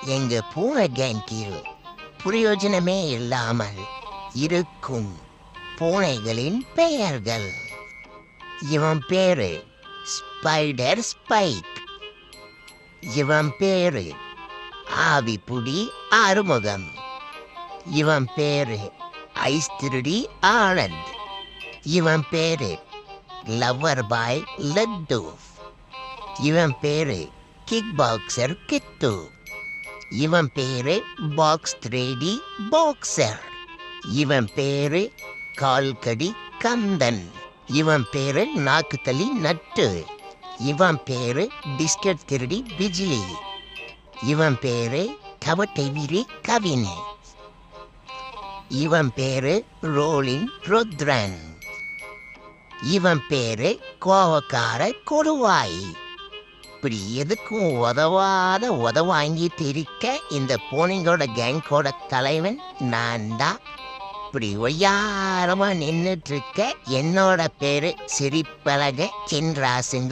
எங்க பூனை கேங்கில் பிரயோஜனமே இல்லாமல் இருக்கும் பூனைகளின் பெயர்கள். இவன் பேரு ஸ்பைடர் ஸ்பைக். இவன் பேரு ஆவிப்புடி ஆறுமுகம். இவன் பேரு ஐஸ் திருடி ஆனந்த். இவன் பேரு லவ்வர் பாய் லட்டு. இவன் பேரு கிக் பாக்ஸர் கிட்டு. இவன் பேரு பாக்ஸ் த்ரேடி பாக்ஸர். இவன் பேரு கால்கடி கந்தன். இவன் பேரு நாக்குத்தலி நட்டு. இவன் பேரு பிஸ்கட் திருடி பிஜிலி. இவன் பேரு கவட்டை விரி கவின். இவன் பேரு ரோலின் ருத்ரன். இவன் பேரு கோவக்கார கொடுவாய். இப்படி எதுக்கும் உதவாங்கி திரிக்க இந்த பூனைங்களோட கேங்கோட தலைவன் நான் தான். இப்படி ஒய்யாரமா நின்றுட்டு இருக்க என்னோட பேரு சிரிப்பழக சின்ராசுங்க.